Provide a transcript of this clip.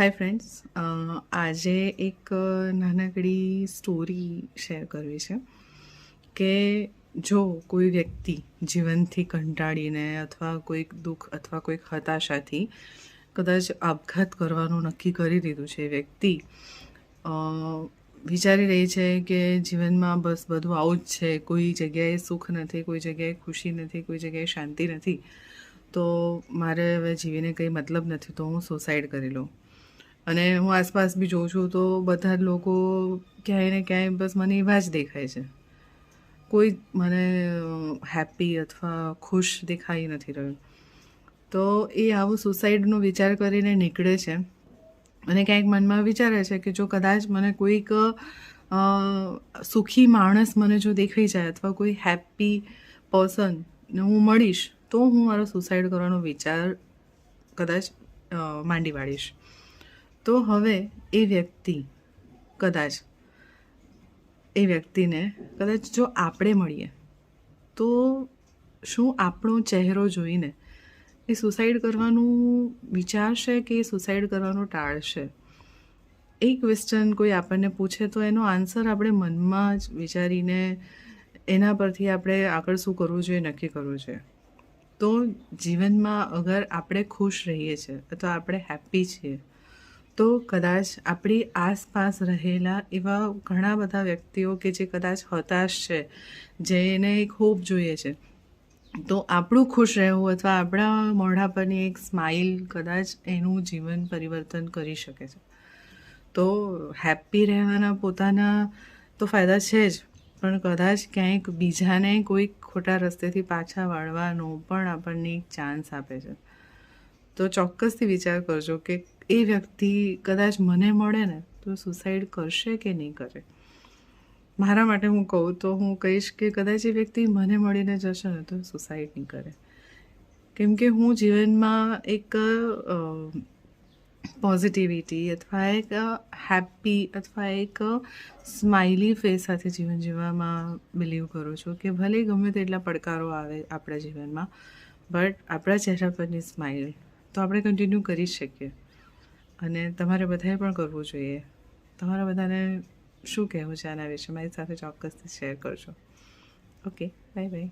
Hi friends, આજે એક નાનકડી સ્ટોરી શેર કરવી છે કે જો કોઈ વ્યક્તિ જીવનથી કંટાળીને અથવા કોઈક દુઃખ અથવા કોઈક હતાશાથી કદાચ આપઘાત કરવાનું નક્કી કરી દીધું છે. એ વ્યક્તિ વિચારી રહી છે કે જીવનમાં બસ બધું આવું જ છે, કોઈ જગ્યાએ સુખ નથી, કોઈ જગ્યાએ ખુશી નથી, કોઈ જગ્યાએ શાંતિ નથી, તો મારે હવે જીવીને કંઈ મતલબ નથી, તો હું સુસાઇડ કરી લઉં. અને હું આસપાસ બી જોઉં છું તો બધા જ લોકો ક્યાંય ને ક્યાંય બસ મને એવા જ દેખાય છે. કોઈ મને હેપી અથવા ખુશ દેખાઈ નથી રહ્યું. તો એ આવું સુસાઇડનો વિચાર કરીને નીકળે છે અને ક્યાંક મનમાં વિચારે છે કે જો કદાચ મને કોઈક સુખી માણસ મને જો દેખાઈ જાય અથવા કોઈ હેપી પર્સનને હું મળીશ તો હું મારો સુસાઇડ કરવાનો વિચાર કદાચ માંડી વાળીશ. તો હવે એ વ્યક્તિને કદાચ જો આપણે મળીએ તો શું આપણો ચહેરો જોઈને એ સુસાઇડ કરવાનું વિચારશે કે એ સુસાઇડ કરવાનું ટાળશે? એ ક્વેશ્ચન કોઈ આપણને પૂછે તો એનો આન્સર આપણે મનમાં જ વિચારીને એના પરથી આપણે આગળ શું કરવું જોઈએ નક્કી કરવું જોઈએ. તો જીવનમાં અગર આપણે ખુશ રહીએ છીએ અથવા આપણે હેપી છીએ તો કદાચ આપણી આસપાસ રહેલા એવા ઘણા બધા વ્યક્તિઓ કે જે કદાચ હતાશ છે, જેને એક હોપ જોઈએ છે, તો આપણું ખુશ રહેવું અથવા આપણા મોઢા પરની એક સ્માઇલ કદાચ એનું જીવન પરિવર્તન કરી શકે છે. તો હેપી રહેવાના પોતાના તો ફાયદા છે જ, પણ કદાચ ક્યાંક બીજાને કોઈક ખોટા રસ્તેથી પાછા વાળવાનો પણ આપણને એક ચાન્સ આપે છે. તો ચોક્કસથી વિચાર કરજો કે એ વ્યક્તિ કદાચ મને મળે ને તો સુસાઇડ કરશે કે નહીં કરે. મારા માટે હું કહું તો હું કહીશ કે કદાચ એ વ્યક્તિ મને મળીને જશે ને તો સુસાઇડ નહીં કરે. કેમ કે હું જીવનમાં એક પોઝિટિવિટી અથવા એક હેપી અથવા એક સ્માઇલી ફેસ સાથે જીવન જીવવામાં બિલીવ કરું છું કે ભલે ગમે તેટલા પડકારો આવે આપણા જીવનમાં, બટ આપણા ચહેરા પરની સ્માઇલ તો આપણે કન્ટિન્યુ કરી શકીએ. અને તમારે બધાએ પણ કરવું જોઈએ. તમારા બધાને શું કહેવું છે આના વિશે મારી સાથે ચોક્કસથી શેર કરજો. Okay, bye bye.